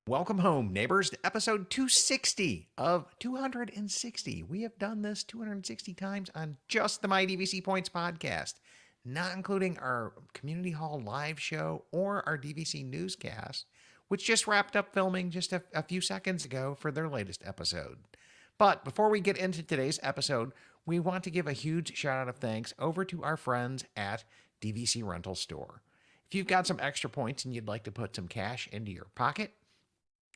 Welcome home, neighbors, to episode 260 of 260. We have done this 260 times on just the My DVC Points podcast, not including our Community Hall live show or our DVC newscast, which just wrapped up filming just a few seconds ago for their latest episode. But before we get into today's episode, we want to give a huge shout out of thanks over to our friends at DVC Rental Store. If you've got some extra points and you'd like to put some cash into your pocket,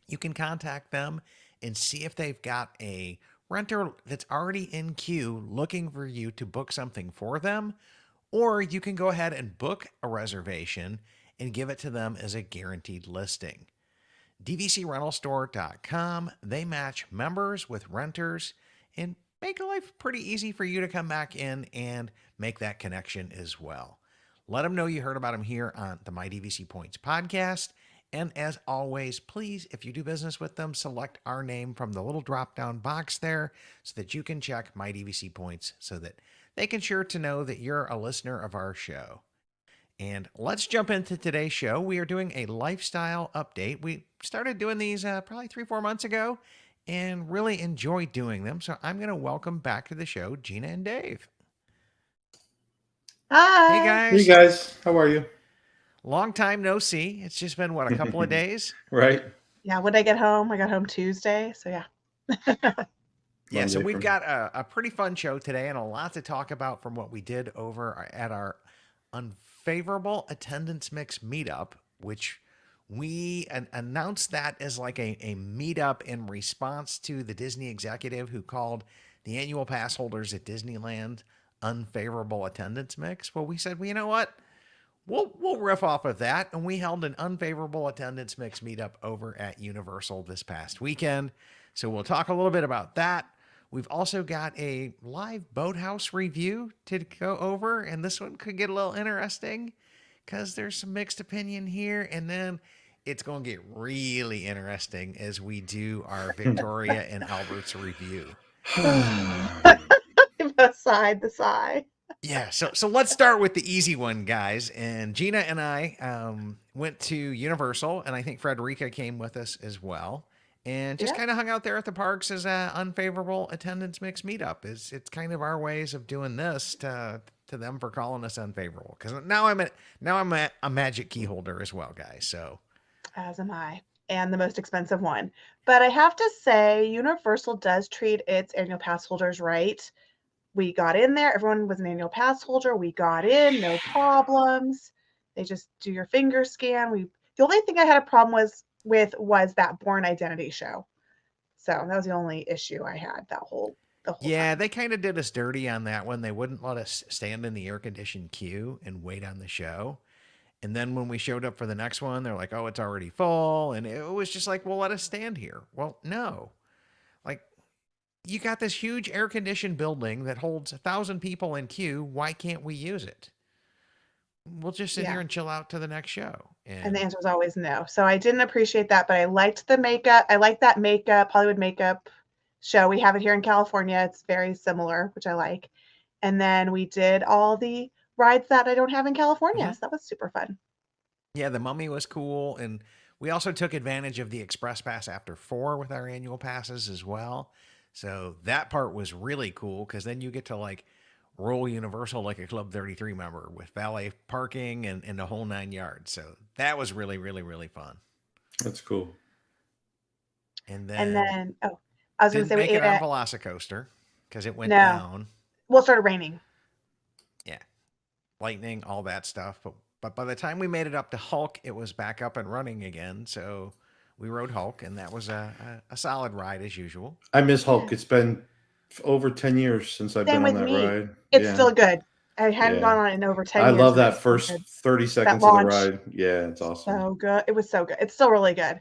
you can contact them and see if they've got a renter that's already in queue looking for you to book something for them, or you can go ahead and book a reservation and give it to them as a guaranteed listing. DVCRentalStore.com, they match members with renters and make life pretty easy for you to come back in and make that connection as well. Let them know you heard about them here on the My DVC Points podcast. And as always, please, if you do business with them, select our name from the little drop-down box there so that you can check My DVC Points so that they can sure to know that you're a listener of our show. And let's jump into today's show. We are doing a lifestyle update. We started doing these probably 3-4 months ago and really enjoyed doing them. So I'm going to welcome back to the show Gina and Dave. Hi. Hey, Hey guys. guys, how are you? Long time no see. It's just been, what, a couple of days? Right? Yeah, when I get home, I got home Tuesday. So yeah. Yeah, so Monday we've from- got a pretty fun show today and a lot to talk about from what we did over at our Unfavorable Attendance Mix Meetup, which we announced that as like a meetup in response to the Disney executive who called the annual pass holders at Disneyland unfavorable attendance mix. Well, we said, well, you know what? We'll riff off of that, and we held an unfavorable attendance mix meetup over at Universal this past weekend. So we'll talk a little bit about that. We've also got a live boathouse review to go over, and this one could get a little interesting because there's some mixed opinion here, and then it's going to get really interesting as we do our Victoria and Albert's review. the sigh. Yeah, so let's start with the easy one, guys. And Gina and I went to Universal, and I think Frederica came with us as well, and just Yeah. kind of hung out there at the parks as a unfavorable attendance mix meetup. It's kind of our ways of doing this to them for calling us unfavorable. Because now I'm a magic key holder as well, guys. So As am I. And the most expensive one. But I have to say, Universal does treat its annual pass holders right. We got in there, everyone was an annual pass holder. We got in, no problems. They just do your finger scan. The only thing I had a problem was that Born Identity show. So that was the only issue I had the whole yeah, time. they kind of did us dirty on that one. They wouldn't let us stand in the air conditioned queue and wait on the show. And then when we showed up for the next one, they're like, oh, it's already full. And it was just like, well, let us stand here. Well, no. Like, you got this huge air conditioned building that holds 1,000 people in queue. Why can't we use it? We'll just sit here and chill out to the next show. And the answer was always no. So I didn't appreciate that, but I liked the makeup. I like that makeup, Hollywood makeup show. We have it here in California. It's very similar, which I like. And then we did all the rides that I don't have in California. So that was super fun. Yeah, the Mummy was cool. And we also took advantage of the Express Pass after 4 with our annual passes as well. So that part was really cool because then you get to like roll Universal like a Club 33 member with valet parking and the whole 9 yards. So that was really, really, really fun. That's cool. And I was going to didn't say make we it ate on at Velocicoaster because it went no. down. Well, it started raining. Yeah, lightning, all that stuff. But by the time we made it up to Hulk, it was back up and running again. So we rode Hulk, and that was a solid ride as usual. I miss Hulk. It's been over 10 years since I've Same been on with that me. ride. It's still good. I hadn't Yeah. gone on it in over 10 I years. love and that it's still first good. 30 seconds That of the launch. ride. Yeah, it's awesome. So good. It was so good. It's still really good.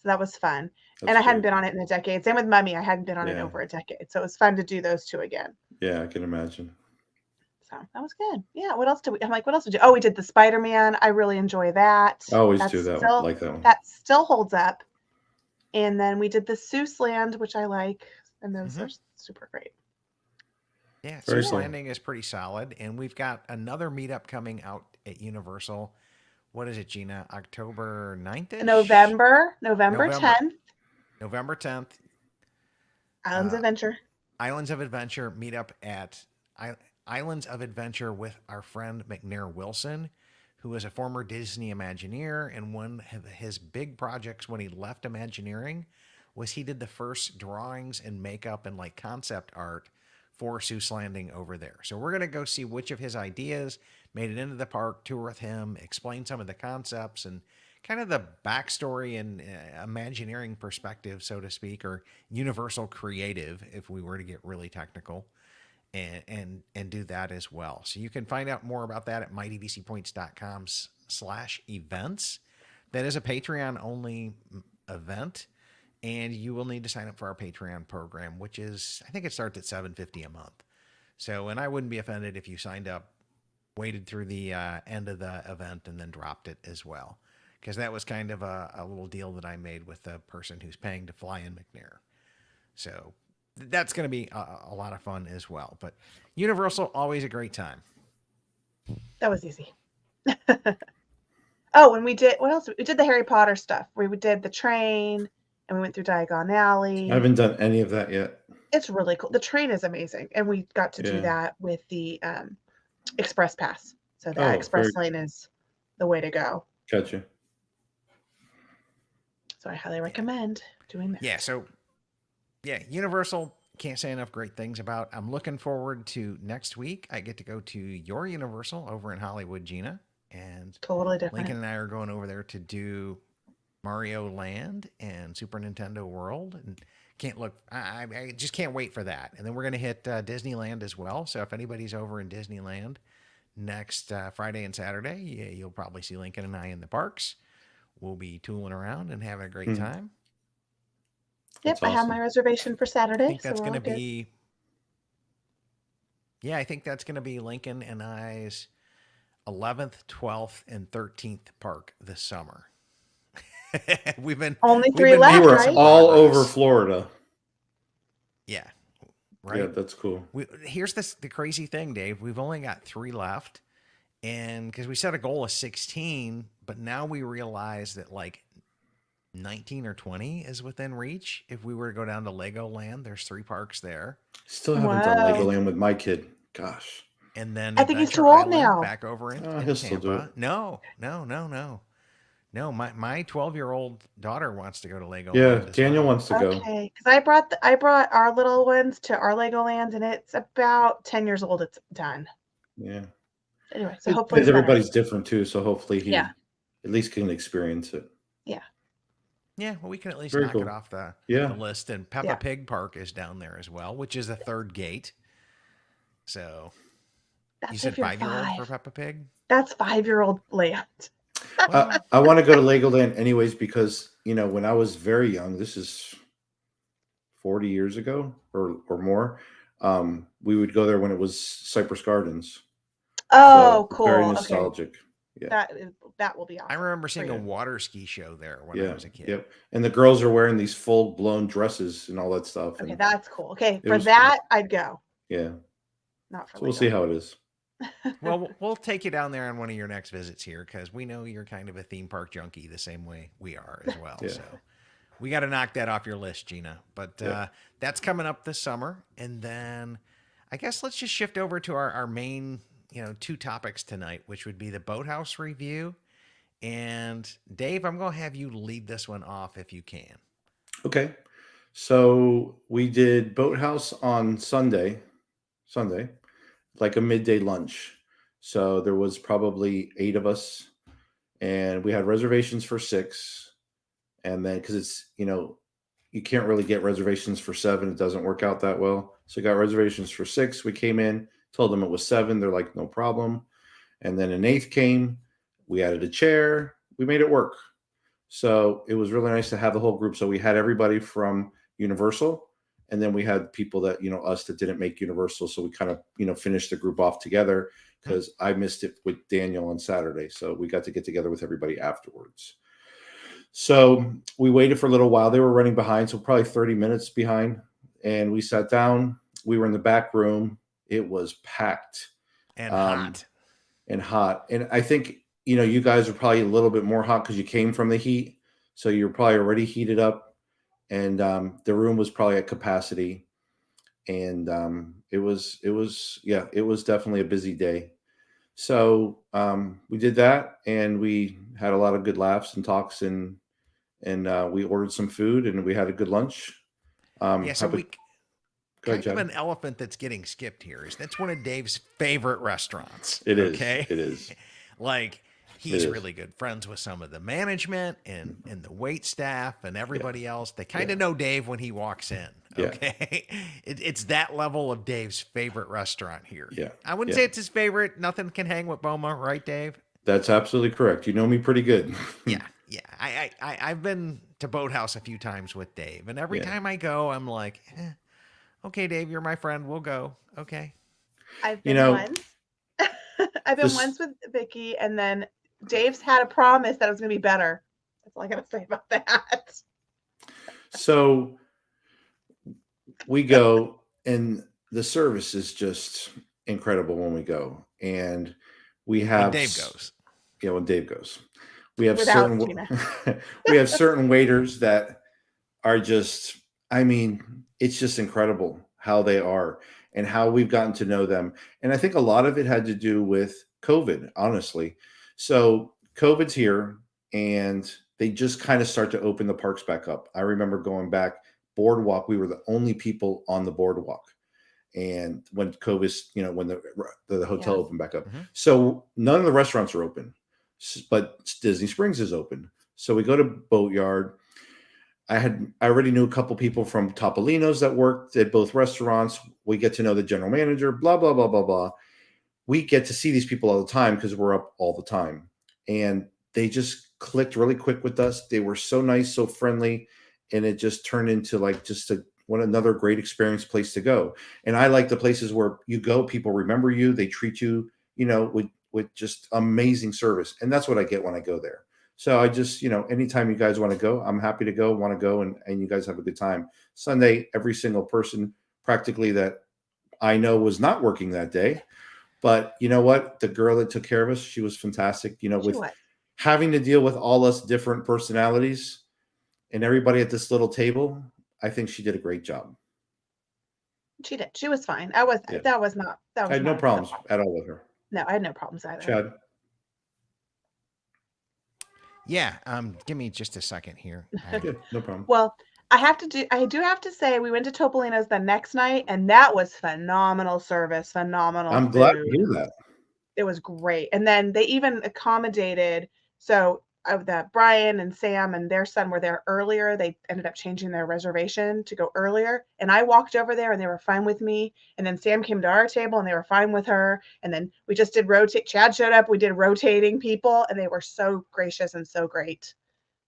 So that was fun. That's and I hadn't great. been on it in a decade. Same with Mummy. I hadn't been on it Yeah. over a decade. So it was fun to do those two again. Yeah, I can imagine. So that was good. Yeah. What else did we? I'm like, what else did we do? Oh, we did the Spider-Man. I really enjoy that. I always That's do that still, one. Like that one. That still holds up. And then we did the Seuss Land, which I like, and those are super great. Yeah, Very Seuss cool. Landing is pretty solid, and we've got another meetup coming out at Universal what is it, Gina? October 9th-ish? November November. 10th, November 10th. Islands Adventure. Islands of Adventure meetup at Islands of Adventure with our friend McNair Wilson, who is a former Disney Imagineer. And one of his big projects when he left Imagineering was he did the first drawings and makeup and like concept art for Seuss Landing over there. So we're going to go see which of his ideas made it into the park, tour with him, explain some of the concepts and kind of the backstory and Imagineering perspective, so to speak, or Universal Creative, if we were to get really technical, and do that as well. So you can find out more about that at mightyvcpoints.com/events. That is a Patreon only event, and you will need to sign up for our Patreon program, which is, I think it starts at $7.50 a month. So, and I wouldn't be offended if you signed up, waited through the end of the event, and then dropped it as well, because that was kind of a little deal that I made with the person who's paying to fly in McNair. So that's going to be a lot of fun as well. But Universal, always a great time. That was easy. Oh, and we did, what else? We did the Harry Potter stuff. We did the train and we went through Diagon Alley. I haven't done any of that yet. It's really cool. The train is amazing. And we got to do that with the Express Pass. So that Express Lane is the way to go. Gotcha. So I highly recommend doing that. Yeah, so Universal, can't say enough great things about. I'm looking forward to next week. I get to go to your Universal over in Hollywood, Gina. And totally different. Lincoln and I are going over there to do Mario Land and Super Nintendo World. And I just can't wait for that. And then we're going to hit Disneyland as well. So if anybody's over in Disneyland next Friday and Saturday, you'll probably see Lincoln and I in the parks. We'll be tooling around and having a great time. Yep, awesome. I have my reservation for Saturday. I think that's going to be. Yeah, I think that's going to be Lincoln and I's 11th, 12th, and 13th park this summer. we've been only 3 left. We were all over Florida. Yeah, right. Yeah, that's cool. Here's the crazy thing, Dave. We've only got 3 left, and because we set a goal of 16, but now we realize that like 19 or 20 is within reach. If we were to go down to Legoland, there's 3 parks there. Still haven't done Legoland with my kid. Gosh. And then I think he's too old now. Back over in Tampa. No. No, my 12-year-old daughter wants to go to Legoland. Yeah, Daniel wants to go. Okay, because I brought our little ones to our Legoland, and it's about 10 years old. It's done. Yeah. Anyway, so hopefully everybody's different too, so hopefully he at least can experience it. Yeah. Yeah, well, we can at least knock it off the list. And Peppa Pig Park is down there as well, which is the 3rd gate. So you said 5-year-old for Peppa Pig? That's 5-year-old land. I want to go to Legoland anyways because, when I was very young, this is 40 years ago or more, we would go there when it was Cypress Gardens. Oh, so cool. Very nostalgic. Okay. Yeah. That will be awesome. I remember seeing a water ski show there when I was a kid. Yep. And the girls are wearing these full-blown dresses and all that stuff. Okay, that's cool. Okay, for that, cool. I'd go. Yeah. Not for so we'll see how it is. Well, we'll take you down there on one of your next visits here because we know you're kind of a theme park junkie the same way we are as well. So we got to knock that off your list, Gina. But that's coming up this summer. And then I guess let's just shift over to our main 2 topics tonight, which would be the Boathouse review. And Dave, I'm going to have you lead this one off if you can. Okay. So we did Boathouse on Sunday, like a midday lunch. So there was probably 8 of us and we had reservations for 6. And then, cause it's, you can't really get reservations for 7. It doesn't work out that well. So we got reservations for 6. We came in, told them it was 7. They're like, no problem. And then an 8th came. We added a chair. We made it work. So it was really nice to have the whole group. So we had everybody from Universal, and then we had people that, us that didn't make Universal. So we kind of, finished the group off together because I missed it with Daniel on Saturday. So we got to get together with everybody afterwards. So we waited for a little while. They were running behind, so probably 30 minutes behind. And we sat down. We were in the back room. It was packed and hot. And I think you guys are probably a little bit more hot because you came from the heat, so you're probably already heated up, and the room was probably at capacity, and it was definitely a busy day. So we did that, and we had a lot of good laughs and talks, and we ordered some food, and we had a good lunch. Yeah, so How about, we go ahead, kind of Chad? an elephant that's getting skipped here is that's one of Dave's favorite restaurants. It is. Okay. It is. Like It he's is. really good friends with some of the management and the wait staff and Yeah. everybody else. They kind Yeah. of know Dave when he walks in. Yeah. Okay. It's that level of Dave's favorite restaurant here. Yeah. I wouldn't Yeah. say it's his favorite. Nothing can hang with Boma, right, Dave? That's absolutely correct. You know me pretty good. Yeah, yeah. I've been to Boathouse a few times with Dave, and every Yeah. time I go, I'm like, okay, Dave, you're my friend. We'll go. Okay. I've You been know, once. I've been this once with Vicky, and then Dave's had a promise that it was going to be better. That's all I got to say about that. so we go, and the service is just incredible when we go, and we When have Dave goes. when Dave goes, we have Without certain Gina. we have certain waiters that are just, I mean, it's just incredible how they are and how we've gotten to know them. And I think a lot of it had to do with COVID, honestly. So COVID's here, and they just kind of start to open the parks back up. I remember going back boardwalk, we were the only people on the boardwalk. And when COVID, when the hotel Yes. opened back up, Mm-hmm. so none of the restaurants are open, but Disney Springs is open. So we go to Boatyard. I already knew a couple people from Topolino's that worked at both restaurants. We get to know the general manager, blah, blah, blah, blah, blah. We get to see these people all the time because we're up all the time. And they just clicked really quick with us. They were so nice, so friendly. And it just turned into like just another great experience place to go. And I like the places where you go, people remember you, they treat you, with just amazing service. And that's what I get when I go there. So I just, anytime you guys want to go, I'm happy to go, want to go, and you guys have a good time. Sunday, every single person practically that I know was not working that day. But you know what? The girl that took care of us, she was fantastic. She With was. having to deal with all us different personalities and everybody at this little table, I think she did a great job. She did. She was fine. That was not. That was I had no not problems at all with her. No, I had no problems either. Chad? Yeah. Give me just a second here. Yeah, no problem. Well, I do have to say we went to Topolino's the next night, and that was phenomenal service, phenomenal I'm glad to food. hear that. It was great. And then they even accommodated, so that Brian and Sam and their son were there earlier. They ended up changing their reservation to go earlier. And I walked over there and they were fine with me. And then Sam came to our table and they were fine with her. And then we just did rotate. Chad showed up. We did rotating people, and they were so gracious and so great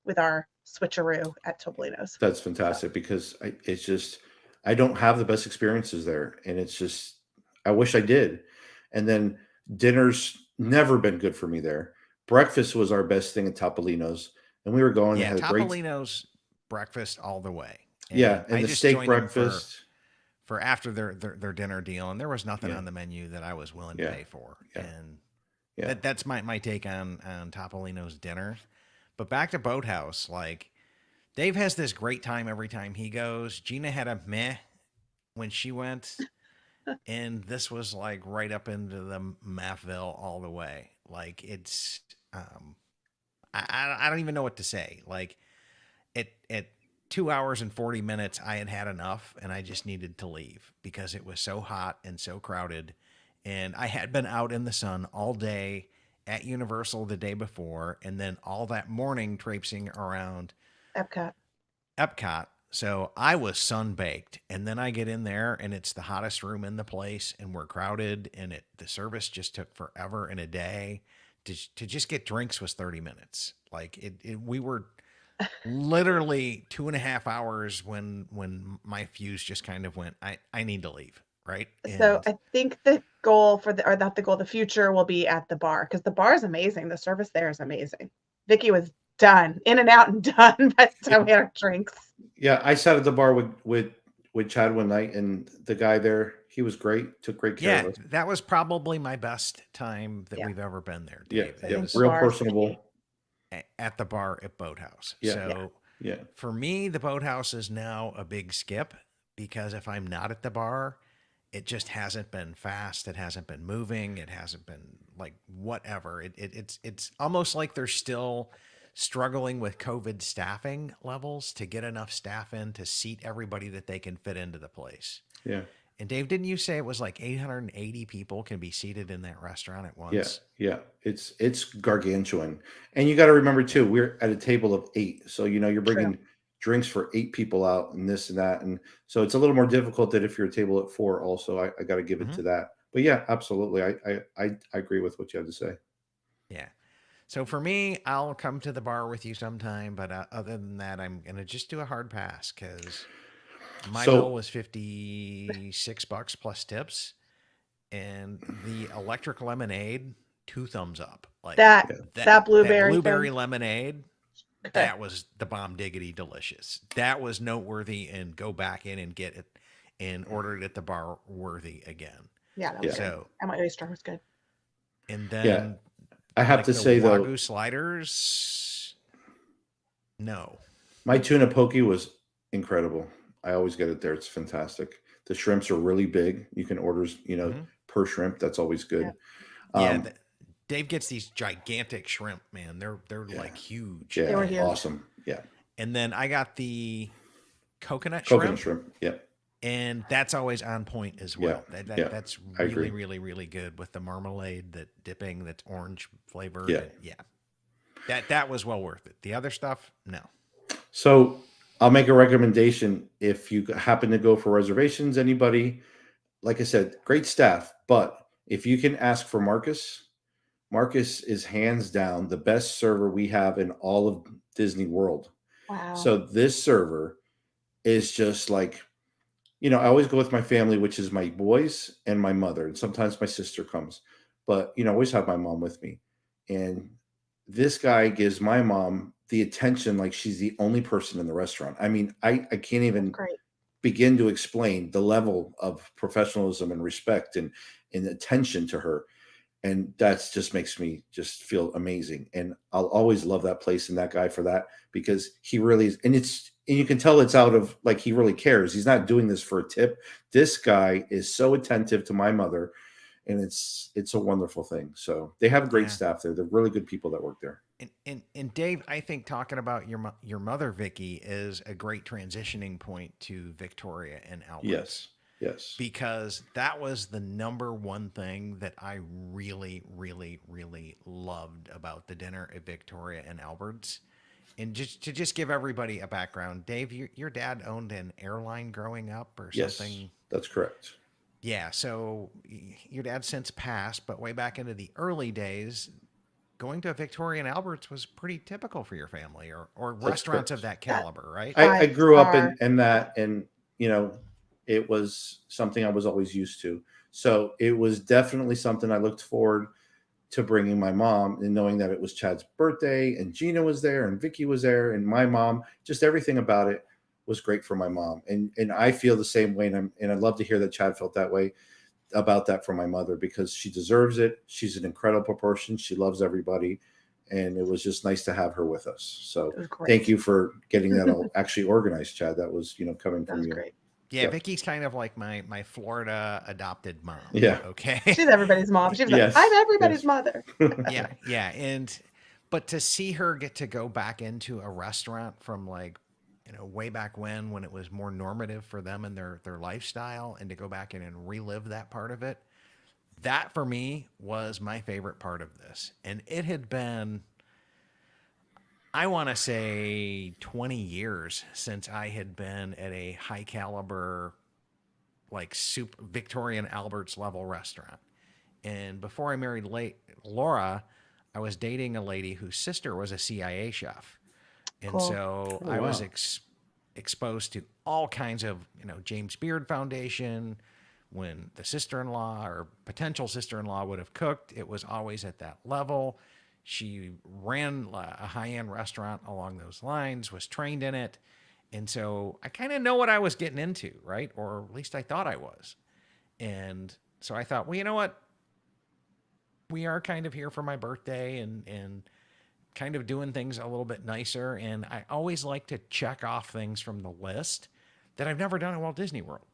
with our switcheroo at Topolino's. That's fantastic because I don't have the best experiences there, and it's just I wish I did. And then dinner's never been good for me there. Breakfast was our best thing at Topolino's, and we were going Yeah, and had a great Topolino's breakfast all the way. And yeah, and I the just steak joined them breakfast. for after their dinner deal, and there was nothing Yeah. on the menu that I was willing Yeah. to pay for. Yeah. And Yeah. that's my take on Topolino's dinner. But back to Boathouse, like Dave has this great time every time he goes. Gina had a meh when she went, and this was like right up into the Mathville all the way. Like it's, I don't even know what to say. Like at 2 hours and 40 minutes, I had enough, and I just needed to leave because it was so hot and so crowded, and I had been out in the sun all day at Universal the day before, and then all that morning traipsing around Epcot. So I was sunbaked, and then I get in there, and it's the hottest room in the place, and we're crowded, and the service just took forever and a day. To just get drinks was 30 minutes. Like we were literally 2.5 hours when my fuse just kind of went. I need to leave. Right. So I think the goal the future will be at the bar, because the bar is amazing. The service there is amazing. Vicky was done, in and out and done by the time we had our drinks. Yeah, I sat at the bar with Chad one night, and the guy there, He was great. Took great care of Yeah, us. that was probably my best time that Yeah. we've ever been there, Yeah, Dave. So I It yeah. think the was Real bar is pretty key. personable. at the bar at Boathouse. Yeah, Yeah. So yeah, for me, the Boathouse is now a big skip because if I'm not at the bar, it just hasn't been fast. It hasn't been moving. It hasn't been like whatever. It's almost like they're still struggling with COVID staffing levels to get enough staff in to seat everybody that they can fit into the place. yeah. And Dave, didn't you say it was like 880 people can be seated in that restaurant at Yeah, once? yeah, it's gargantuan, and you got to remember too. We're at a table of 8, so you're True. bringing drinks for 8 people out, and this and that, and so it's a little more difficult than if you're a table at 4. Also, I got to give it Hmm. to that. But yeah, absolutely, I agree with what you have to say. Yeah. So for me, I'll come to the bar with you sometime, but other than that, I'm gonna just do a hard pass because my bill So was $56 plus tips, and the electric lemonade, 2 thumbs up. Like That yeah, that that that blueberry blueberry thing. lemonade, Good. that was the bomb diggity delicious. That was noteworthy, and go back in and get it and order it at the bar worthy again. Yeah, that was yeah, good. So And my oyster was good. and yeah. then I have like to the say though, Wagyu sliders, no. my tuna poke was incredible. I always get it there. It's fantastic. The shrimps are really big. You can order, Mhm. per shrimp. That's always Yeah. good. Yeah, Um, Dave gets these gigantic shrimp, man. They're yeah, like huge. They yeah, were And huge. awesome. Yeah, then I got the coconut coconut shrimp, shrimp. Yeah, and that's always on point as yeah, well. yeah. That's I really agree. really really good with the marmalade, that dipping that's orange flavored, Yeah. and yeah. That was well worth it. The other stuff, no. So I'll make a recommendation if you happen to go for reservations. Anybody, like I said, great staff. But if you can ask for Marcus, Marcus is hands down the best server we have in all of Disney World. Wow. So this server is just like, I always go with my family, which is my boys and my mother, and sometimes my sister comes. But I always have my mom with me. And this guy gives my mom the attention like she's the only person in the restaurant. I mean, I can't That's even great. begin to explain the level of professionalism and respect and attention to her, and that's just makes me just feel amazing, and I'll always love that place and that guy for that, because he really is, and you can tell it's out of like he really cares. He's not doing this for a tip. This guy is so attentive to my mother, and it's a wonderful thing. So they have great Yeah. staff there. They're really good people that work there. And Dave, I think talking about your mother Vicky is a great transitioning point to Victoria and Alberts, Yes, yes, because that was the number one thing that I really, really, really loved about the dinner at Victoria and Alberts. And just give everybody a background, Dave, your dad owned an airline growing up or yes, something. that's correct. Yeah, so your dad since passed, but way back into the early days, going to Victoria and Alberts was pretty typical for your family, or That's restaurants of correct. that That caliber, right? I by grew up far. in that, and you know it was something I was always used to, so it was definitely something I looked forward to bringing my mom, and knowing that it was Chad's birthday and Gina was there and Vicky was there and my mom, just everything about it was great for my mom, and I feel the same way, and I'd love to hear that Chad felt that way about that for my mother, because she deserves it. She's an incredible person. She loves everybody. And it was just nice to have her with us. So It was thank great. you for getting that all actually organized, Chad. That was, coming That from was you. great. Yeah, Yep. Vicky's kind of like my Florida adopted mom. Yeah. Okay. She's everybody's mom. She was like, I'm Yes. everybody's Yes. mother. Yeah, yeah. And but to see her get to go back into a restaurant from like, way back when it was more normative for them and their lifestyle, and to go back in and relive that part of it, that for me was my favorite part of this. And it had been, I want to say, 20 years since I had been at a high caliber, like super Victorian Alberts level restaurant. And before I married Laura, I was dating a lady whose sister was a CIA chef. And Cool. so Oh I was wow. exposed to all kinds of, James Beard Foundation. When the sister in law or potential sister in law would have cooked, it was always at that level. She ran a high end restaurant along those lines, was trained in it. And so I kind of know what I was getting into, right? Or at least I thought I was. And so I thought, well, you know what? We are kind of here for my birthday and kind of doing things a little bit nicer. And I always like to check off things from the list that I've never done at Walt Disney World.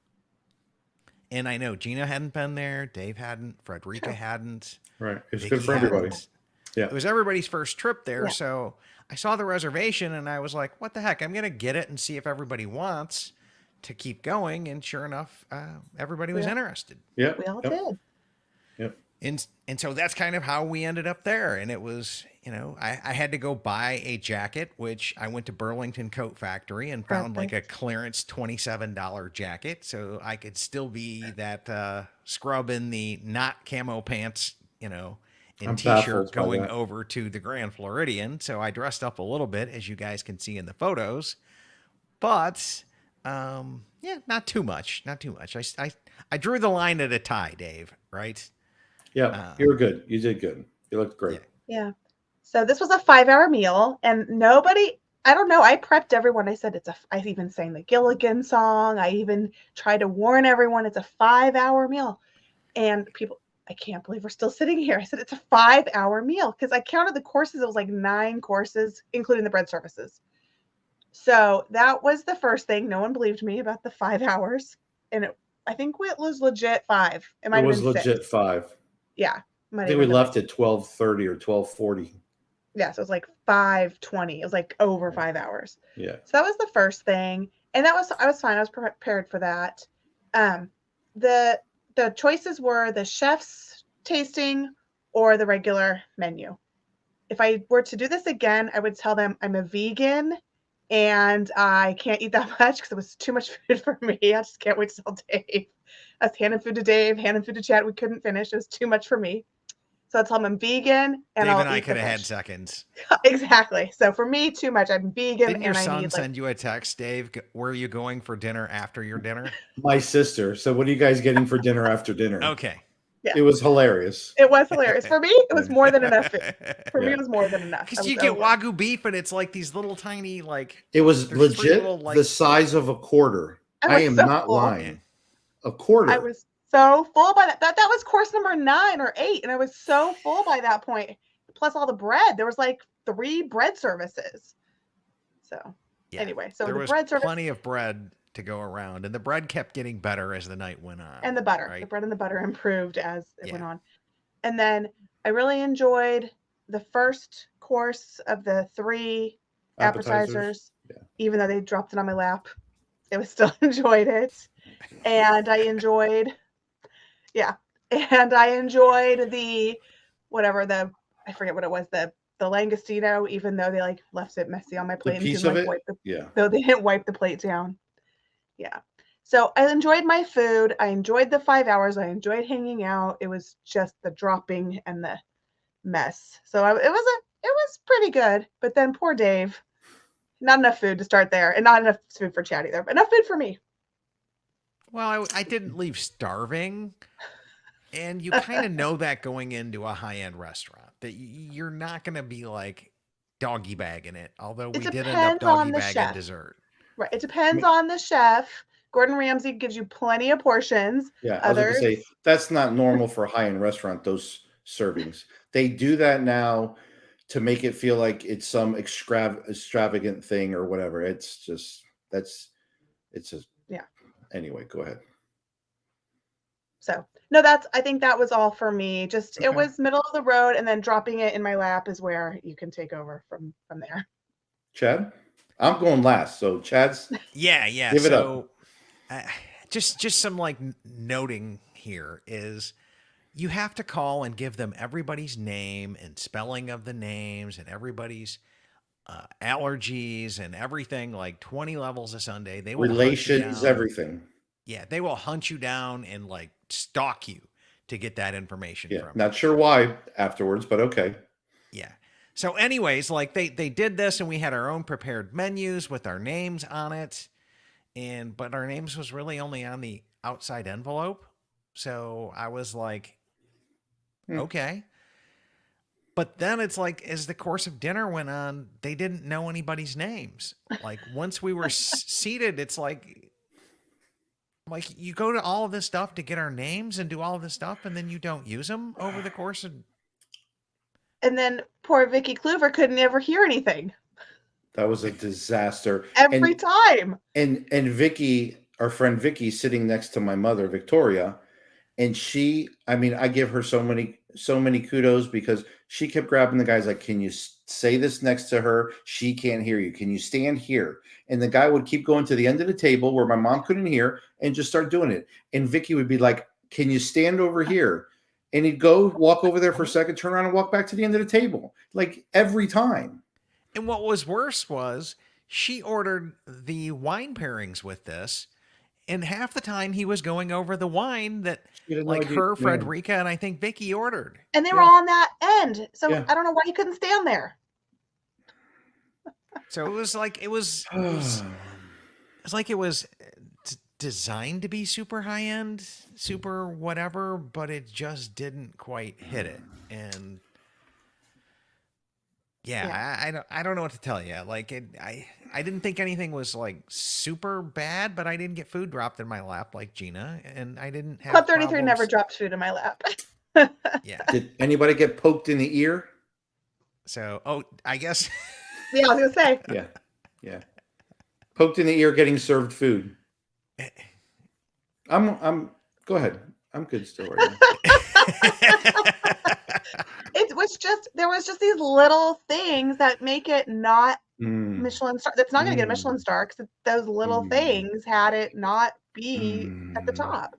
And I know Gina hadn't been there, Dave hadn't, Frederica hadn't, Right. It's good Vicky for everybody. hadn't. Yeah. It was everybody's first trip there. Yeah. So I saw the reservation and I was like, what the heck? I'm going to get it and see if everybody wants to keep going. And sure enough, everybody was Yeah. interested. Yeah. We all Yep. did. Yep. And so that's kind of how we ended up there. And it was, I had to go buy a jacket, which I went to Burlington Coat Factory and found like a clearance $27 jacket. So I could still be that scrub in the not camo pants, and I'm t-shirt baffled by going that. over to the Grand Floridian. So I dressed up a little bit, as you guys can see in the photos. But yeah, not too much. Not too much. I drew the line at a tie, Dave, right? Yeah. You were good. You did good. You looked great. Yeah. So this was a 5-hour meal, and nobody, I don't know, I prepped everyone. I said I even sang the Gilligan song. I even tried to warn everyone it's a 5-hour meal. And people, I can't believe we're still sitting here. I said it's a 5-hour meal because I counted the courses. It was like 9 courses, including the bread services. So that was the first thing. No one believed me about the 5 hours. And I think it was legit 5. It might It have was been legit 6. 5. Yeah. I think we left at 12:30 or 12:40. Yeah, so it was like 5:20. It was like over 5 hours. Yeah. So that was the first thing, and I was fine. I was prepared for that. The choices were the chef's tasting or the regular menu. If I were to do this again, I would tell them I'm a vegan and I can't eat that much because it was too much food for me. I just can't wait to tell Dave. I was handing food to Dave, handing food to Chad. We couldn't finish. It was too much for me. So I tell him I'm vegan and Dave I'll and I eat could the have had fish. seconds. Exactly. So for me, too much. I'm vegan Didn't your and I son need send you a text, Dave? Where are you going for dinner after your dinner? My sister. So what are you guys getting for dinner after dinner? Okay. Yeah. It was hilarious. It was hilarious. For me, it was more than enough food. For me, Yeah. it was more than enough. I Because was you get over. Wagyu beef and it's like these little tiny, like, It was there's 3 legit little, like, the size of a quarter. I I was am so not full. lying. A quarter. I was so full by that. That was course number 9 or 8, and I was so full by that point. Plus all the bread. There was like 3 bread services. So yeah. anyway, so there the was bread service plenty of bread to go around, and the bread kept getting better as the night went on. and the butter. Right? The bread and the butter improved as it went Yeah. on. And then I really enjoyed the first course of the 3 appetizers. Yeah. Even though they dropped it on my lap, I was still enjoyed it. And I enjoyed, and I enjoyed the whatever I forget what it was, the langostino, even though they like left it messy on my The plate and piece didn't of like it. wipe the Yeah. though they didn't wipe the plate down. Yeah. So I enjoyed my food. I enjoyed the 5 hours. I enjoyed hanging out. It was just the dropping and the mess. So it was pretty good. But then poor Dave, not enough food to start there, and not enough food for Chad either, but enough food for me. Well, I didn't leave starving. And you kind of know that going into a high-end restaurant, that you're not going to be like doggy bagging it, although we did end up depends on doggy the bagging chef. dessert. Right. It depends on the chef. Gordon Ramsay gives you plenty of portions. Yeah. I was going to say that's not normal for a high-end restaurant, those servings. They do that now to make it feel like it's some extravagant thing or whatever. It's just Yeah. Anyway, go ahead. So no, I think that was all for me. Just It was middle of the road, and then dropping it in my lap is where you can take over from there. Chad, I'm going last, so Chad's. Yeah. Give it so, just some like noting here is you have to call and give them everybody's name and spelling of the names and everybody's allergies and everything, like 20 levels of Sunday. They will Relations, everything. Yeah, they will hunt you down and like stalk you to get that information Yeah, from you. not sure why afterwards, but okay. Yeah. So anyways, like they did this and we had our own prepared menus with our names on it. But our names was really only on the outside envelope. So I was like, okay. But then it's like, as the course of dinner went on, they didn't know anybody's names. Like once we were seated, it's like, Like, you go to all of this stuff to get our names and do all of this stuff, and then you don't use them over the course of. And then poor Vicky Kluver couldn't ever hear anything That was a disaster. every time. And Vicky, our friend Vicky, sitting next to my mother, Victoria, and she, I mean, I give her so many kudos because she kept grabbing the guys like, can you say this next to her? She can't hear you. Can you stand here? And the guy would keep going to the end of the table where my mom couldn't hear and just start doing it. And Vicky would be like, can you stand over here? And he'd go walk over there for a second, turn around and walk back to the end of the table. Like every time. And what was worse was she ordered the wine pairings with this, and half the time he was going over the wine that She had no like idea. her, Yeah. Frederica, and I think Vicky ordered. And they were all on that end. So Yeah. I don't know why he couldn't stand there. So it was like it was like it was designed to be super high end, super whatever, but it just didn't quite hit it. And yeah. I don't know what to tell you. Like I didn't think anything was like super bad, but I didn't get food dropped in my lap like Gina, and I didn't have Club 33 never problems. dropped food in my lap. Yeah. Did anybody get poked in the ear? So, I guess. Yeah, I was gonna say. Yeah. Poked in the ear getting served food. I'm go ahead. I'm good still right now. It was just there was just these little things that make it not Michelin star. That's not going to get a Michelin star because those little things had it not be at the top.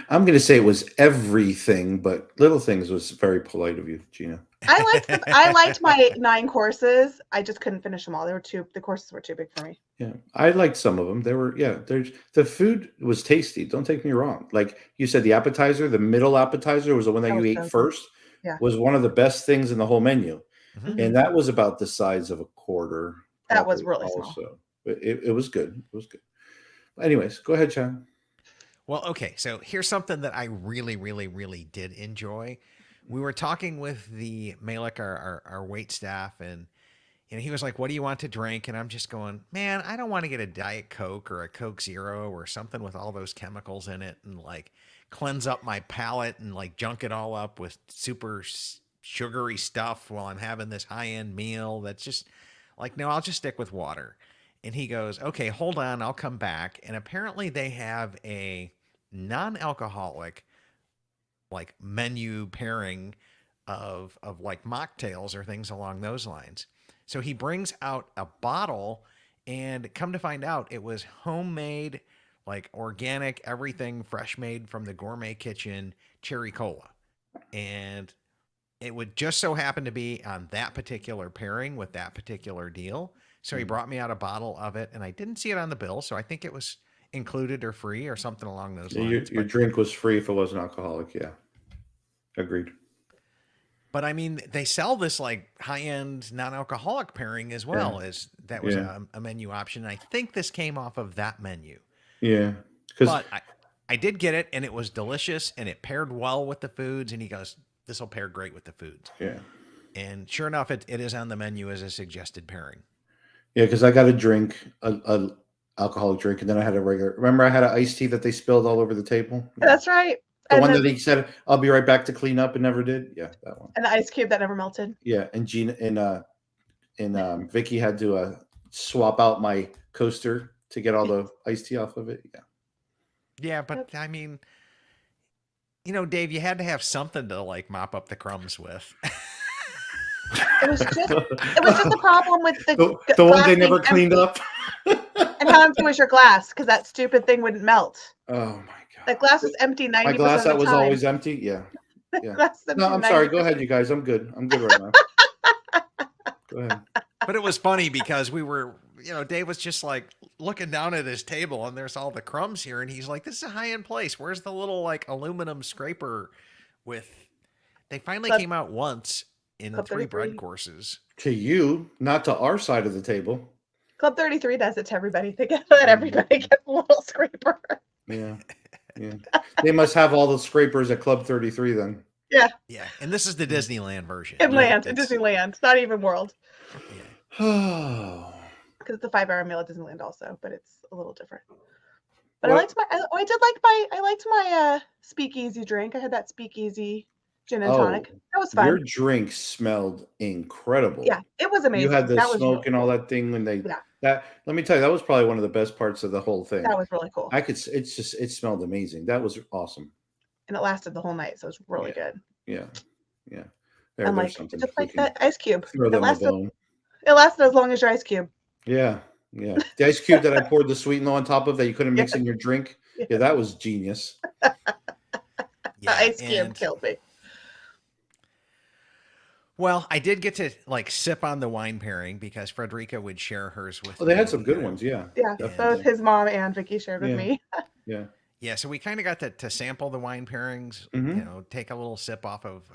I'm going to say it was everything, but little things was very polite of you, Gina. I liked my 9 courses. I just couldn't finish them all. The courses were too big for me. Yeah, I liked some of them. The food was tasty. Don't take me wrong. Like you said, the appetizer, the middle appetizer was the one that you ate first. Yeah. Was one of the best things in the whole menu. Mhm. And that was about the size of a quarter. That was really also. small. But it was good. It was good. Anyways, go ahead, Chad. Well, okay. So here's something that I really, really, really did enjoy. We were talking with the Malik, our wait staff, and he was like, "What do you want to drink?" And I'm just going, "Man, I don't want to get a Diet Coke or a Coke Zero or something with all those chemicals in it and like cleanse up my palate and like junk it all up with super sugary stuff while I'm having this high-end meal. That's just like, no, I'll just stick with water." And he goes, "Okay, hold on, I'll come back." And apparently they have a non-alcoholic like menu pairing of like mocktails or things along those lines. So he brings out a bottle, and come to find out it was homemade, like organic, everything fresh made from the gourmet kitchen cherry cola. And it would just so happen to be on that particular pairing with that particular deal. So he brought me out a bottle of it, and I didn't see it on the bill, so I think it was included or free or something along those lines. Your drink was free if it wasn't alcoholic. Yeah, agreed. But I mean, they sell this like high-end non-alcoholic pairing as well. As that was a menu option. And I think this came off of that menu. Yeah, but I did get it, and it was delicious, and it paired well with the foods. And he goes, "This will pair great with the foods." Yeah. And sure enough, it is on the menu as a suggested pairing. Yeah, because I got a drink, a alcoholic drink, and then I had a regular. Remember, I had an iced tea that they spilled all over the table. Yeah. That's right. The one that he said, "I'll be right back to clean up," and never did. Yeah, that one. And the ice cube that never melted. Yeah, and Gina and Vicky had to swap out my coaster to get all the iced tea off of it. Yeah. Yeah, but I mean, Dave, you had to have something to like mop up the crumbs with. It was just the problem with the one they never cleaned up. And how empty was your glass? Because that stupid thing wouldn't melt. Oh my god! The glass was empty 90% my glass of the that was time. always empty. Yeah. No, I'm 90%. sorry. Go ahead, you guys. I'm good. I'm good right now. Go ahead. But it was funny because we were, Dave was just like looking down at his table, and there's all the crumbs here, and he's like, "This is a high-end place. Where's the little like aluminum scraper with?" They finally came out once in the 3 bread courses. To you, not to our side of the table. Club 33 does it to everybody. They let everybody get a little scraper. Yeah. Yeah. They must have all the scrapers at Club 33 then. Yeah. Yeah. And this is the Disneyland version. In Disneyland. Not even World. Oh. Because it's a 5-hour meal at Disneyland also, but it's a little different. But Well, I liked my speakeasy drink. I had that speakeasy gin and oh, tonic. That was your fun. drink smelled incredible. Yeah, it was You had amazing. the That was smoke really and all cool. that thing when they Yeah, that let me tell you, that was probably one of the best parts of the whole thing. that was really cool. It smelled amazing. That was awesome. And it lasted the whole night, so it was really Yeah. good. Yeah. Yeah. And There's like something just we like can that ice cube. throw them a bone. It lasted as long as your ice cube. Yeah. Yeah. The ice cube that I poured the sweet and low on top of that you couldn't mix Yeah. in your drink. Yeah. Yeah, that was genius. The Yeah, ice cube and killed me. well, I did get to like sip on the wine pairing because Frederica would share hers with Oh, they had me. some good ones. Yeah. Yeah, And both his mom and Vicky shared with Yeah. me. Yeah. yeah, so we kind of got to sample the wine pairings, Mhm. take a little sip off of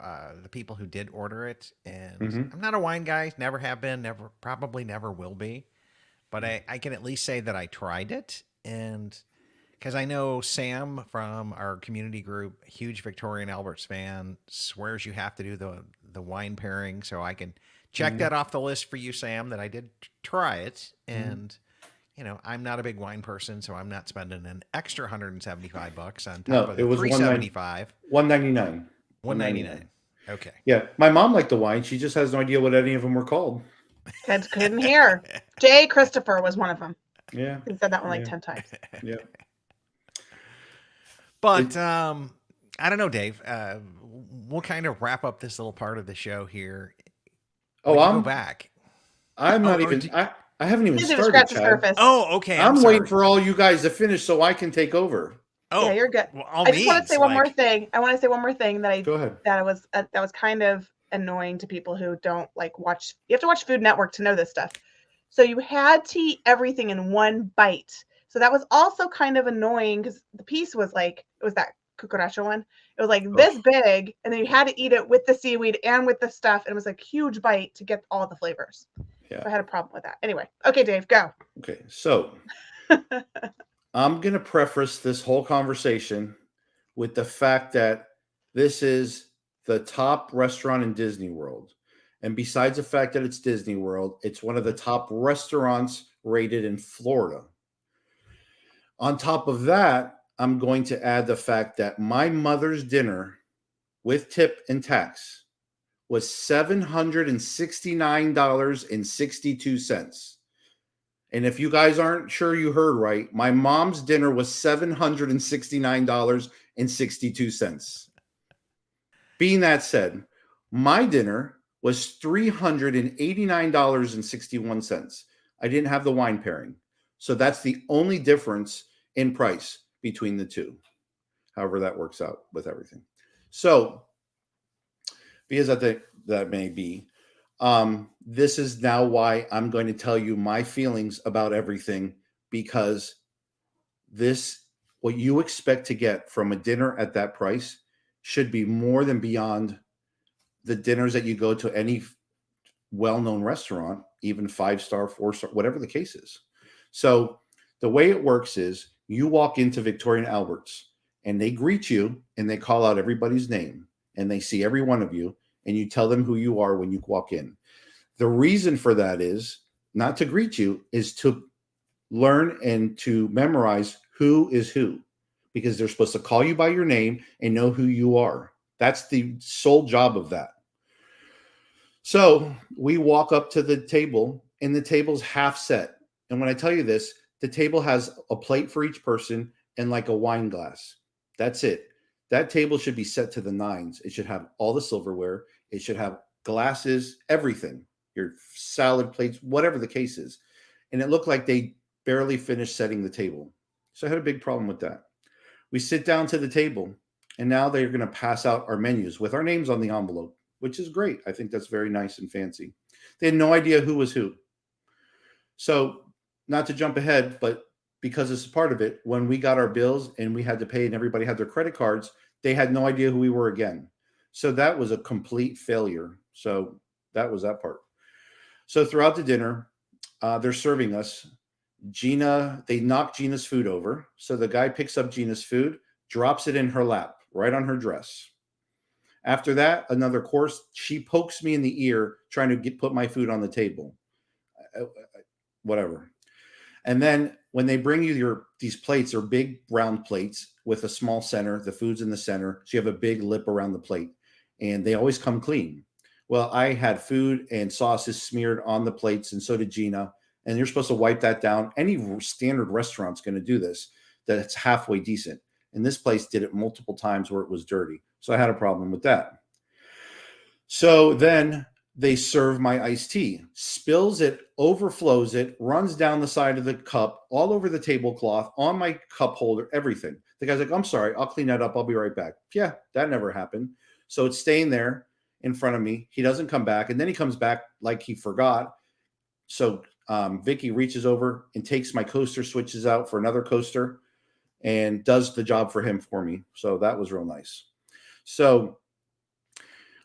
the people who did order it. And Mhm. I'm not a wine guy, never have been, never, probably never will be. But I can at least say that I tried it. And because I know Sam from our community group, huge Victoria and Albert's fan, swears you have to do the wine pairing. So I can check Mhm. that off the list for you, Sam, that I did try it. Mhm. And I'm not a big wine person, so I'm not spending an extra $175 on top No, of it the was 375. 199. 199. Okay. Yeah, my mom liked the wine. She just has no idea what any of them were called. Kids couldn't hear. J. Christopher was one of them. Yeah. He said that one like Yeah. 10 times. Yeah. But I don't know, Dave. We'll kind of wrap up this little part of the show here. Oh, Would you go back? I'm not Oh, even. I haven't even He didn't started, scratch the Chad. surface. Oh, okay. I'm sorry. waiting for all you guys to finish so I can take over. Oh, Yeah, you're good. Well, all I just want to means, say one more like- thing. I want to say one more thing Go ahead. that was kind of annoying to people who don't like watch. You have to watch Food Network to know this stuff. So you had to eat everything in one bite. So that was also kind of annoying because the piece was like it was that cucaracha one. It was like this big, and then you had to eat it with the seaweed and with the stuff, and it was like huge bite to get all the flavors. Yeah. So I had a problem with that. Anyway, okay, Dave, go. Okay, so I'm going to preface this whole conversation with the fact that this is the top restaurant in Disney World. And besides the fact that it's Disney World, it's one of the top restaurants rated in Florida. On top of that, I'm going to add the fact that my mother's dinner with tip and tax was $769.62. And if you guys aren't sure you heard right, my mom's dinner was $769.62. Being that said, my dinner was $389.61. I didn't have the wine pairing. So that's the only difference in price between the two. However that works out with everything. So, because I think that may be, this is now why I'm going to tell you my feelings about everything, because what you expect to get from a dinner at that price should be more than beyond the dinners that you go to any well-known restaurant, even 5-star, 4-star, whatever the case is. So the way it works is you walk into Victoria and Albert's and they greet you and they call out everybody's name and they see every one of you and you tell them who you are when you walk in. The reason for that is not to greet you, is to learn and to memorize who is who, because they're supposed to call you by your name and know who you are. That's the sole job of that. So we walk up to the table and the table's half set. And when I tell you this, the table has a plate for each person and like a wine glass. That's it. That table should be set to the nines. It should have all the silverware. It should have glasses, everything, your salad plates, whatever the case is. And it looked like they barely finished setting the table. So I had a big problem with that. We sit down to the table and now they're going to pass out our menus with our names on the envelope, which is great. I think that's very nice and fancy. They had no idea who was who. So not to jump ahead, but because it's a part of it, when we got our bills and we had to pay and everybody had their credit cards, they had no idea who we were again. So that was a complete failure. So that was that part. So throughout the dinner, they're serving us. Gina, they knock Gina's food over. So the guy picks up Gina's food, drops it in her lap, right on her dress. After that, another course, she pokes me in the ear trying to put my food on the table. Whatever. And then when they bring you these plates are big round plates with a small center, the food's in the center, so you have a big lip around the plate, and they always come clean. Well, I had food and sauces smeared on the plates, and so did Gina. And you're supposed to wipe that down. Any standard restaurant's going to do this, that's halfway decent. And this place did it multiple times where it was dirty. So I had a problem with that. So then they serve my iced tea, spills it, overflows it, runs down the side of the cup, all over the tablecloth, on my cup holder, everything. The guy's like, I'm sorry, I'll clean that up. I'll be right back. Yeah, that never happened. So it's staying there in front of me. He doesn't come back. And then he comes back like he forgot. So Vicky reaches over and takes my coaster, switches out for another coaster, and does the job for him for me. So that was real nice. So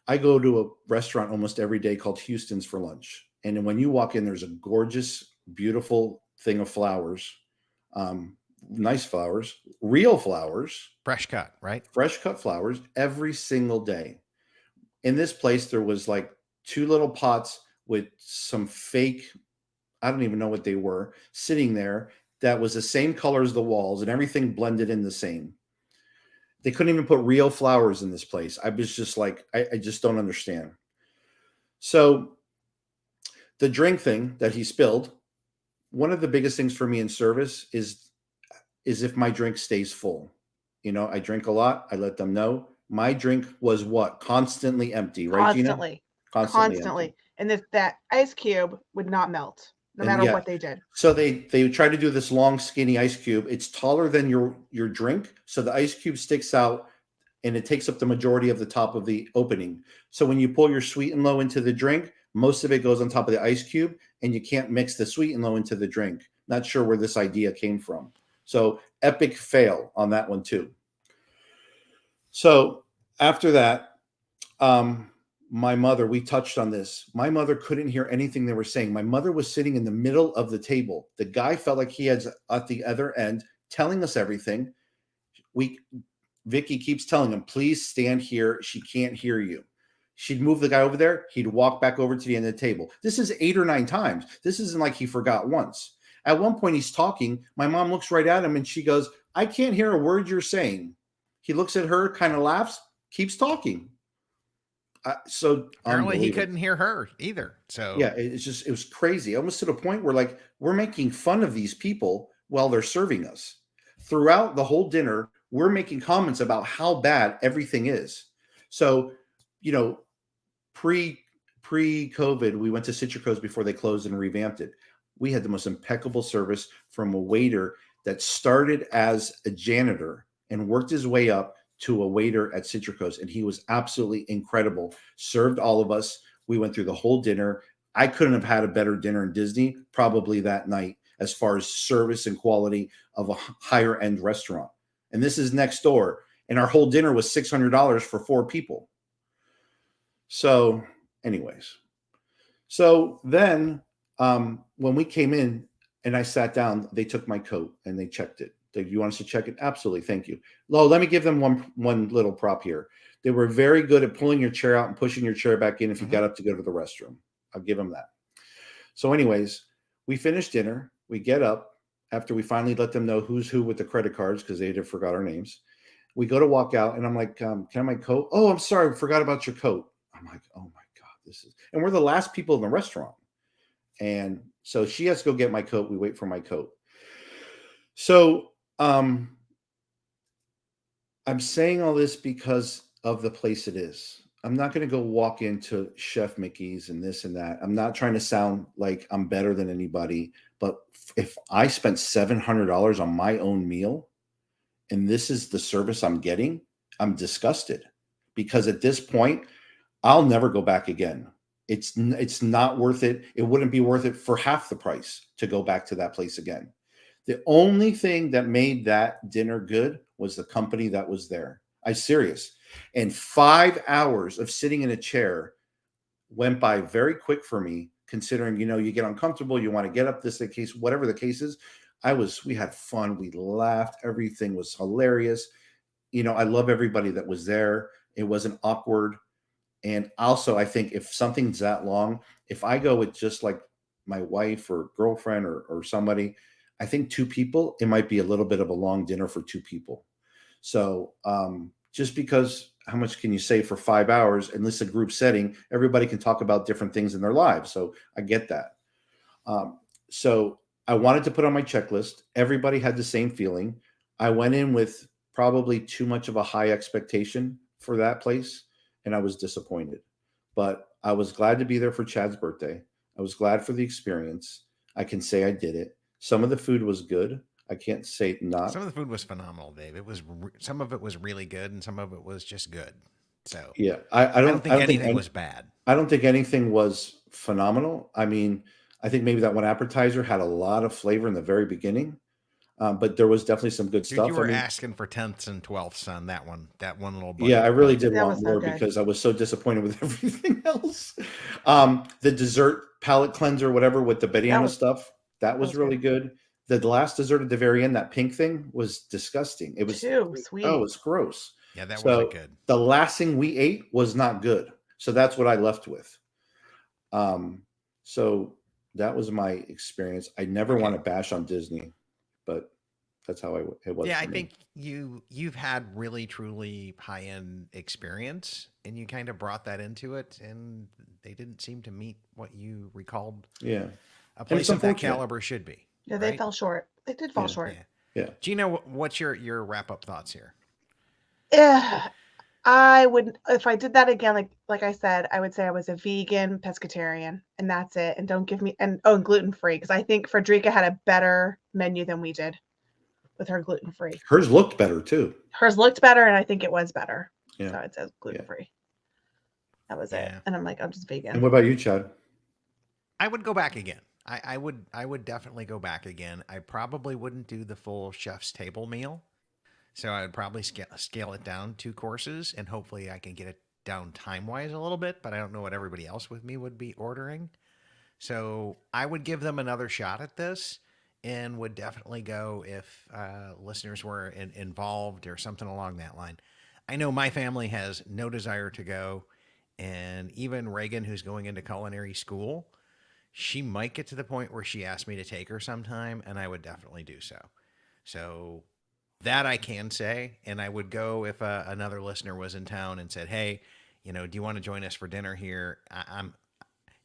I go to a restaurant almost every day called Houston's for lunch. And when you walk in, there's a gorgeous, beautiful thing of flowers, nice flowers, real flowers. Fresh cut, right? Fresh cut flowers every single day. In this place, there was like 2 little pots with some fake, I don't even know what they were, sitting there that was the same color as the walls, and everything blended in the same. They couldn't even put real flowers in this place. I was just like, I just don't understand. So the drink thing that he spilled, one of the biggest things for me in service is if my drink stays full. You know, I drink a lot. I let them know. My drink was what? Constantly empty, right, Gina? Constantly. Empty. And that ice cube would not melt no matter what they did. So they try to do this long, skinny ice cube. It's taller than your drink. So the ice cube sticks out and it takes up the majority of the top of the opening. So when you pull your sweet and low into the drink, most of it goes on top of the ice cube, and you can't mix the sweet and low into the drink. Not sure where this idea came from. So epic fail on that one too. So after that, my mother, we touched on this. My mother couldn't hear anything they were saying. My mother was sitting in the middle of the table. The guy felt like he had at the other end telling us everything. Vicky keeps telling him, please stand here. She can't hear you. She'd move the guy over there. He'd walk back over to the end of the table. This is 8 or 9 times. This isn't like he forgot once. At one point, he's talking. My mom looks right at him and she goes, I can't hear a word you're saying. He looks at her, kind of laughs, keeps talking. So apparently he couldn't hear her either. So yeah, it was crazy. Almost to the point where like we're making fun of these people while they're serving us. Throughout the whole dinner, we're making comments about how bad everything is. So, you know, pre-COVID, we went to Citrico's before they closed and revamped it. We had the most impeccable service from a waiter that started as a janitor and worked his way up to a waiter at Citrico's, and he was absolutely incredible. Served all of us. We went through the whole dinner. I couldn't have had a better dinner in Disney probably that night as far as service and quality of a higher end restaurant. And this is next door. And our whole dinner was $600 for 4 people. So anyways, so then when we came in and I sat down, they took my coat and they checked it. Do you want us to check it? Absolutely. Thank you. Lo, let me give them one little prop here. They were very good at pulling your chair out and pushing your chair back in if you got up to go to the restroom. I'll give them that. So anyways, we finished dinner. We get up after we finally let them know who's who with the credit cards because they had forgot our names. We go to walk out and I'm like, can I have my coat? Oh, I'm sorry. Forgot about your coat. I'm like, oh my God, and we're the last people in the restaurant. And so she has to go get my coat. We wait for my coat. So I'm saying all this because of the place it is. I'm not going to go walk into Chef Mickey's and this and that. I'm not trying to sound like I'm better than anybody, but if I spent $700 on my own meal and this is the service I'm getting, I'm disgusted because at this point, I'll never go back again. It's not worth it. It wouldn't be worth it for half the price to go back to that place again. The only thing that made that dinner good was the company that was there. I'm serious. And 5 hours of sitting in a chair went by very quick for me, considering, you know, you get uncomfortable, you want to get up, the case, whatever the case is. We had fun. We laughed. Everything was hilarious. You know, I love everybody that was there. It wasn't awkward. And also, I think if something's that long, if I go with just like my wife or girlfriend or somebody, I think 2 people, it might be a little bit of a long dinner for 2 people. So just because how much can you say for 5 hours? Unless a group setting, everybody can talk about different things in their lives. So I get that. Um, so I wanted to put on my checklist. Everybody had the same feeling. I went in with probably too much of a high expectation for that place, and I was disappointed. But I was glad to be there for Chad's birthday. I was glad for the experience. I can say I did it. Some of the food was good. I can't say Some not. of the food was phenomenal, Dave. Some of it was really good, and some of it was just good. So Yeah, I I don't don't. I think don't think. anything was bad. I don't think anything was phenomenal. I mean, I think maybe that one appetizer had a lot of flavor in the very beginning, but there was definitely some good Dude, you stuff. I were mean, asking for tenths and twelfths on that one little yeah, I really bite. did That want was so more good. because I was so disappointed with everything else. The dessert palate cleanser, whatever, with the banana Was stuff, that that was was really good. good. The last dessert at the very end, that pink thing, was disgusting. It was, Too oh, sweet. it's gross. Yeah, that wasn't So good. the last thing we ate was not good. So that's what I left with. Um, so that was my experience. I never want Okay. to bash on Disney, but that's how it was Yeah, for I me. think you've had really truly high end experience, and you kind of brought that into it, and they didn't seem to meet what you recalled Yeah, a and it's place of that unfortunate. caliber should be, Yeah, they right? fell short. They did fall Yeah, short. Yeah. yeah. Gina, what's your wrap up thoughts here? Yeah, I would if I did that again, like I said, I would say I was a vegan pescatarian, and that's it. And don't give me and gluten free because I think Frederica had a better menu than we did with her gluten free. Hers looked better too. Hers looked better, and I think it was better. Yeah, So it says gluten yeah. free. That was it. Yeah. And I'm like, I'm just And vegan. what about you, Chad? I would go back again. I would definitely go back again. I probably wouldn't do the full chef's table meal. So I would probably scale it down 2 courses, and hopefully I can get it down time wise a little bit. But I don't know what everybody else with me would be ordering. So I would give them another shot at this, and would definitely go if listeners were involved or something along that line. I know my family has no desire to go, and even Reagan, who's going into culinary school, she might get to the point where she asked me to take her sometime, and I would definitely do so. So that I can say, and I would go if another listener was in town and said, "Hey, do you want to join us for dinner here?" I'm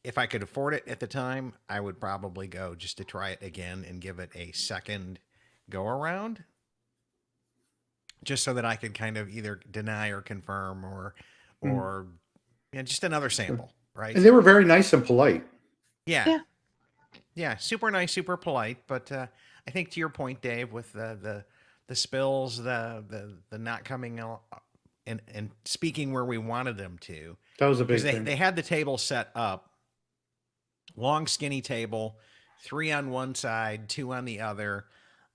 if I could afford it at the time, I would probably go just to try it again and give it a second go around, just so that I could kind of either deny or confirm Mm. or just another sample, And right? they were very nice and polite. Yeah, Yeah. yeah, super nice, super polite, but I think to your point, Dave, with the spills, the not coming out and speaking where we wanted them to, That was a because big they thing. they had the table set up, long skinny table, three on one side, two on the other.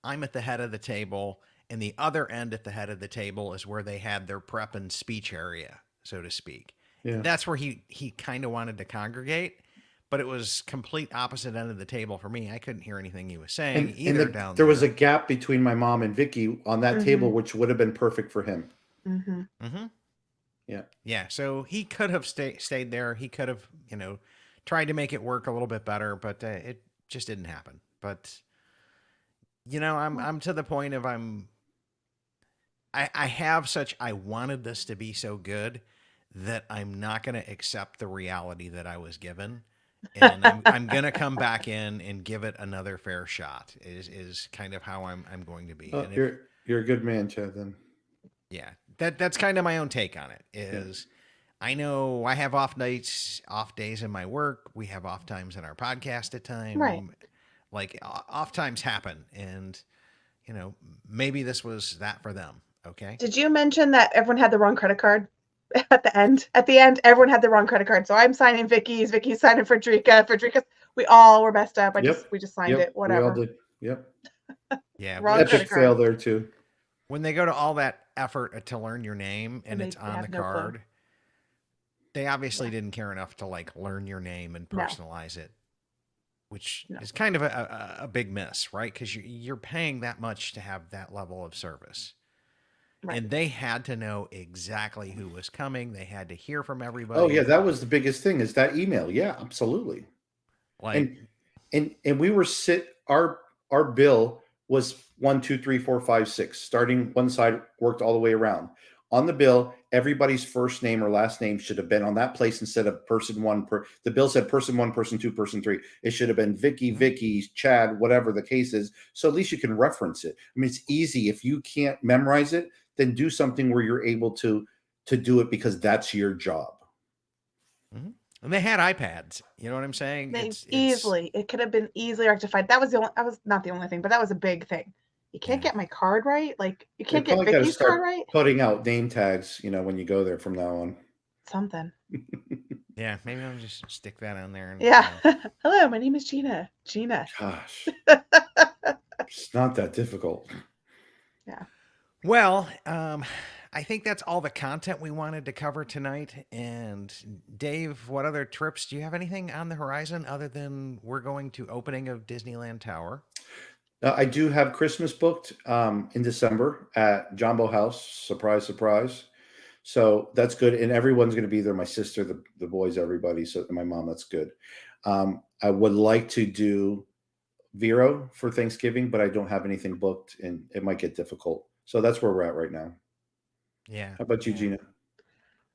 I'm at the head of the table, and the other end at the head of the table is where they had their prep and speech area, so to speak. Yeah. And that's where he kind of wanted to congregate, but it was complete opposite end of the table for me. I couldn't hear anything he was saying And either down there was a there. gap between my mom and Vicky on that table, Mm-hmm. which would have been perfect for him. Mm-hmm. Mm-hmm. Yeah. Yeah, so he could have stayed there. He could have, tried to make it work a little bit better, but it just didn't happen. But I'm to the point of I have such I wanted this to be so good that I'm not going to accept the reality that I was given, and I'm going to come back in and give it another fair shot. Is kind of how I'm going to be. Oh, And if you're a good man, Chad. Then. yeah, that's kind of my own take on it. Yeah. Is I know I have off nights, off days in my work. We have off times in our podcast at Right. time. Like off times happen, and maybe this was that for them. Okay. Did you mention that everyone had the wrong credit card at the end? At the end, everyone had the wrong credit card. So I'm signing Vicky's, Vicky's signing Frederica, Frederica's. We all were messed up. Yep. We just signed Yep. it. We all Whatever. did. Yep. Yeah. Wrong Epic credit Which fail card. there too. when they go to all that effort to learn your name and And it's they on the have no clue. card, they obviously Yeah. didn't care enough to like learn your name and No. personalize it, which No. is kind of a big miss, right? Because you're paying that much to have that level of service. Right. And they had to know exactly who was coming. They had to hear from Oh everybody. yeah, that was the biggest thing is that email. Yeah, absolutely. Like, And we were our bill was 1, 2, 3, 4, 5, 6. Starting one side, worked all the way around. On the bill, everybody's first name or last name should have been on that place instead of person one. The bill said person one, person two, person three. It should have been Vicky, Chad, whatever the case is. So at least you can reference it. I mean, it's easy. If you can't memorize it, then do something where you're able to do it because that's your job. Mm-hmm. And they had iPads. You know what I'm saying? It could have been easily rectified. That was not the only thing, but that was a big thing. You can't get my card right. Like you can't get Vicky's card right. Putting out name tags, when you go there from now on. Something. Yeah, maybe I'll just stick that on there. Hello, my name is Gina. Gina. Gosh. It's not that difficult. Yeah. Well, I think that's all the content we wanted to cover tonight. And Dave, what other trips? Do you have anything on the horizon other than we're going to opening of Disneyland Tower? I do have Christmas booked in December at Jumbo House. Surprise, surprise. So that's good. And everyone's going to be there. My sister, the boys, everybody. So my mom, that's good. I would like to do Vero for Thanksgiving, but I don't have anything booked and it might get difficult. So that's where we're at right now. Yeah. How about you, Gina?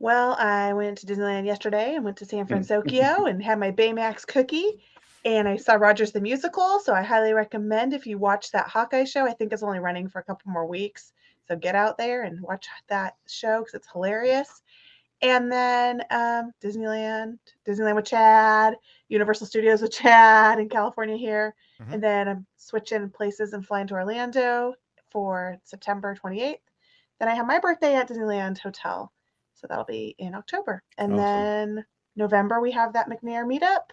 Well, I went to Disneyland yesterday and went to San Francisco and had my Baymax cookie. And I saw Rogers the Musical, so I highly recommend if you watch that Hawkeye show. I think it's only running for a couple more weeks. So get out there and watch that show because it's hilarious. And then Disneyland with Chad, Universal Studios with Chad in California here. Mm-hmm. And then I'm switching places and flying to Orlando for September 28th. Then I have my birthday at Disneyland Hotel. So that'll be in October. And then November, we have that McNair meetup.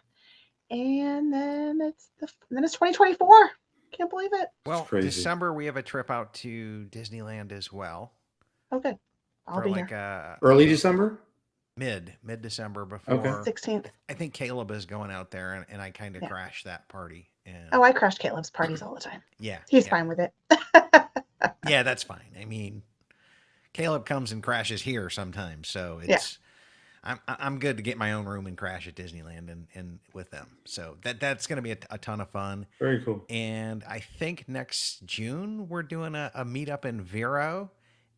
And then it's 2024. Can't believe it. Well, December we have a trip out to Disneyland as well. Okay, I'll be here. Early December. Mid December before 16th. I think Caleb is going out there, and I kind of crashed that party. And I crashed Caleb's parties all the time. Yeah, he's fine with it. Yeah, that's fine. I mean, Caleb comes and crashes here sometimes, so it's. I'm good to get my own room and crash at Disneyland and with them. So that's going to be a ton of fun. Very cool. And I think next June we're doing a meetup in Vero,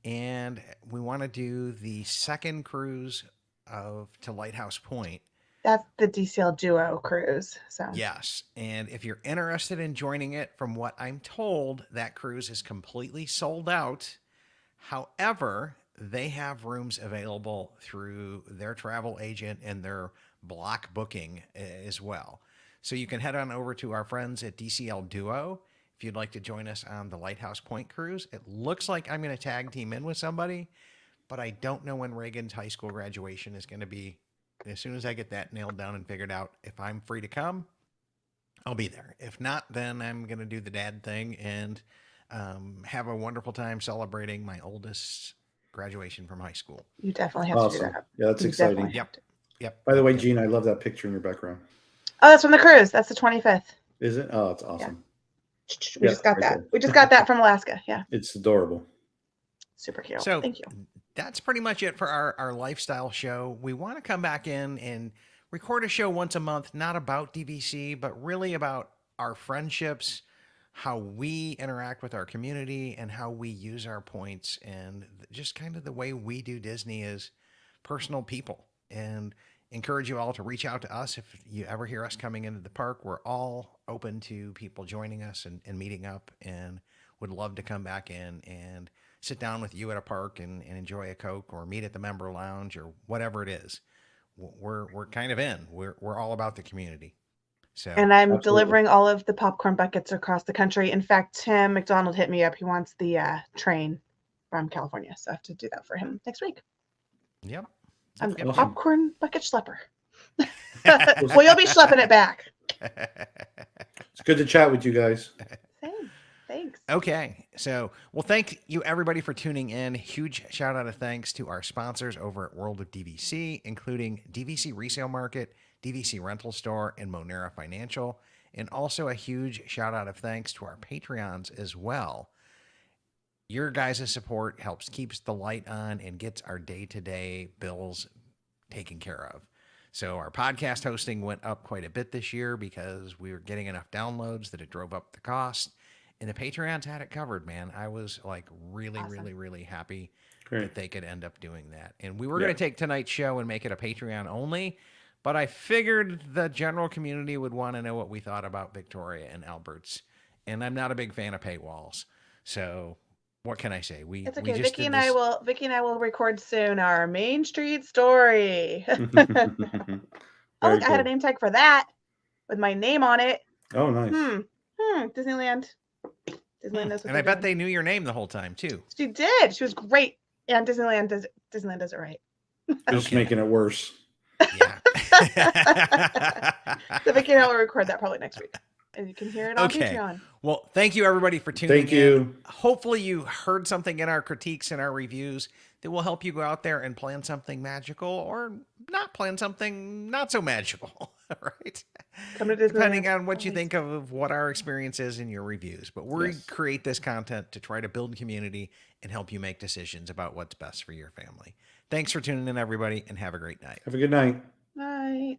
and we want to do the second cruise to Lighthouse Point. That's the DCL Duo cruise. So yes, and if you're interested in joining it, from what I'm told, that cruise is completely sold out. However, they have rooms available through their travel agent and their block booking as well. So you can head on over to our friends at DCL Duo if you'd like to join us on the Lighthouse Point cruise. It looks like I'm going to tag team in with somebody, but I don't know when Reagan's high school graduation is going to be. As soon as I get that nailed down and figured out, if I'm free to come, I'll be there. If not, then I'm going to do the dad thing and have a wonderful time celebrating my oldest graduation from high school. You definitely have to do that. Yeah, that's exciting. Yep. By the way, Gina, I love that picture in your background. Oh, that's from the cruise. That's the 25th. Is it? Oh, it's awesome. Yeah. We just got that. We just got that from Alaska. Yeah. It's adorable. Super cute. So thank you. That's pretty much it for our lifestyle show. We want to come back in and record a show once a month, not about DVC, but really about our friendships, how we interact with our community, and how we use our points, and just kind of the way we do Disney as personal people. And encourage you all to reach out to us if you ever hear us coming into the park. We're all open to people joining us and meeting up, and would love to come back in and sit down with you at a park and enjoy a Coke, or meet at the member lounge, or whatever it is. We're kind of in. We're all about the community. So, and I'm delivering all of the popcorn buckets across the country. In fact, Tim McDonald hit me up. He wants the train from California, so I have to do that for him next week. Yep. I'm a popcorn bucket schlepper. Well, you'll be schlepping it back. It's good to chat with you guys. Same. Thanks. Okay. So, well, thank you everybody for tuning in. Huge shout out of thanks to our sponsors over at World of DVC, including DVC Resale Market, DVC Rental Store, and Monera Financial. And also a huge shout out of thanks to our Patreons as well. Your guys' support helps keeps the light on and gets our day-to-day bills taken care of. So our podcast hosting went up quite a bit this year because we were getting enough downloads that it drove up the cost. And the Patreons had it covered, man. I was like really, Awesome. really, really happy Great. that they could end up doing that. And we were Yeah. going to take tonight's show and make it a Patreon only, but I figured the general community would want to know what we thought about Victoria and Albert's. And I'm not a big fan of paywalls. So what can I say? We It's we okay. just did this. Vicky and I will record soon our Main Street story. Oh, Very look, I had a cool. name tag for that with my name on it. Oh, nice. Disneyland. Disneyland knows what And I they're bet doing. they knew your name the whole time too. She did. She was great. And Disneyland does it right. Just making it worse. Yeah. So Vicky and I will record that probably next week. And you can hear it on Patreon. Well, thank you everybody for tuning in. Thank you. Hopefully you heard something in our critiques and our reviews that will help you go out there and plan something magical or not plan something not so magical, right? Come to Disneyland. Depending on what you think of what our experience is in your reviews. But we create this content to try to build community and help you make decisions about what's best for your family. Thanks for tuning in, everybody, and have a great night. Have a good night. Night.